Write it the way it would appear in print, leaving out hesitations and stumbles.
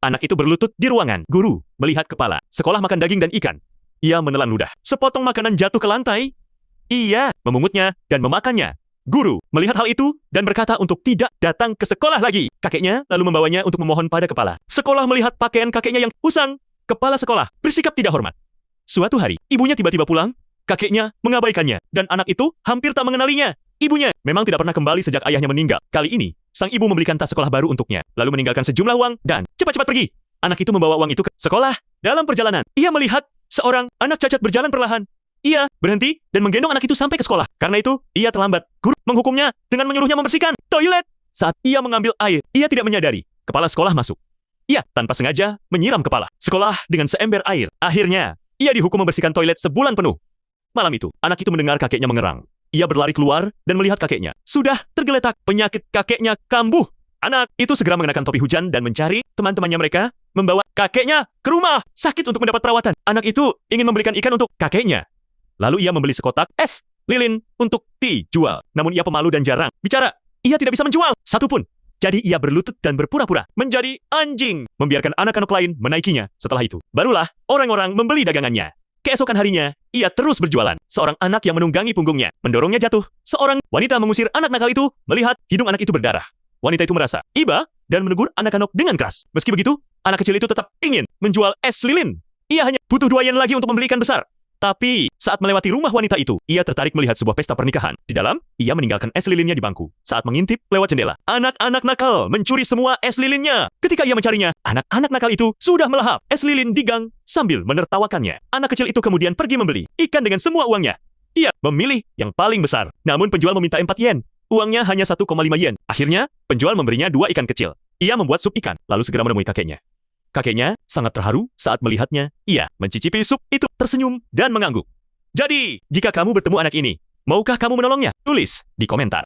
Anak itu berlutut di ruangan. Guru melihat kepala. Sekolah makan daging dan ikan. Ia menelan ludah. Sepotong makanan jatuh ke lantai. Ia memungutnya dan memakannya. Guru melihat hal itu dan berkata untuk tidak datang ke sekolah lagi. Kakeknya lalu membawanya untuk memohon pada kepala. Sekolah melihat pakaian kakeknya yang usang. Kepala sekolah bersikap tidak hormat. Suatu hari, ibunya tiba-tiba pulang. Kakeknya mengabaikannya dan anak itu hampir tak mengenalinya. Ibunya memang tidak pernah kembali sejak ayahnya meninggal. Kali ini, sang ibu membelikan tas sekolah baru untuknya, lalu meninggalkan sejumlah uang dan cepat-cepat pergi. Anak itu membawa uang itu ke sekolah. Dalam perjalanan, ia melihat seorang anak cacat berjalan perlahan. Ia berhenti dan menggendong anak itu sampai ke sekolah. Karena itu, ia terlambat. Guru menghukumnya dengan menyuruhnya membersihkan toilet. Saat ia mengambil air, ia tidak menyadari. Kepala sekolah masuk. Ia tanpa sengaja menyiram kepala sekolah dengan seember air. Akhirnya, ia dihukum membersihkan toilet sebulan penuh. Malam itu, anak itu mendengar kakeknya mengerang. Ia berlari keluar dan melihat kakeknya. Sudah tergeletak, penyakit kakeknya kambuh. Anak itu segera mengenakan topi hujan dan mencari teman-temannya mereka, membawa kakeknya ke rumah sakit untuk mendapat perawatan. Anak itu ingin membelikan ikan untuk kakeknya. Lalu ia membeli sekotak es lilin untuk dijual. Namun ia pemalu dan jarang bicara. Ia tidak bisa menjual satupun. Jadi ia berlutut dan berpura-pura menjadi anjing, membiarkan anak-anak lain menaikinya. Setelah itu, barulah orang-orang membeli dagangannya. Keesokan harinya, ia terus berjualan. Seorang anak yang menunggangi punggungnya, mendorongnya jatuh. Seorang wanita mengusir anak nakal itu, melihat hidung anak itu berdarah. Wanita itu merasa iba dan menegur anak-anak dengan keras. Meski begitu, anak kecil itu tetap ingin menjual es lilin. Ia hanya butuh 2 yen lagi untuk membeli ikan besar. Tapi, saat melewati rumah wanita itu, ia tertarik melihat sebuah pesta pernikahan. Di dalam, ia meninggalkan es lilinnya di bangku. Saat mengintip lewat jendela, anak-anak nakal mencuri semua es lilinnya. Ketika ia mencarinya, anak-anak nakal itu sudah melahap es lilin di gang sambil menertawakannya. Anak kecil itu kemudian pergi membeli ikan dengan semua uangnya. Ia memilih yang paling besar. Namun penjual meminta 4 yen. Uangnya hanya 1,5 yen. Akhirnya, penjual memberinya 2 ikan kecil. Ia membuat sup ikan, lalu segera menemui kakeknya. Kakeknya sangat terharu saat melihatnya. Ia mencicipi sup itu, tersenyum dan mengangguk. Jadi, jika kamu bertemu anak ini, maukah kamu menolongnya? Tulis di komentar.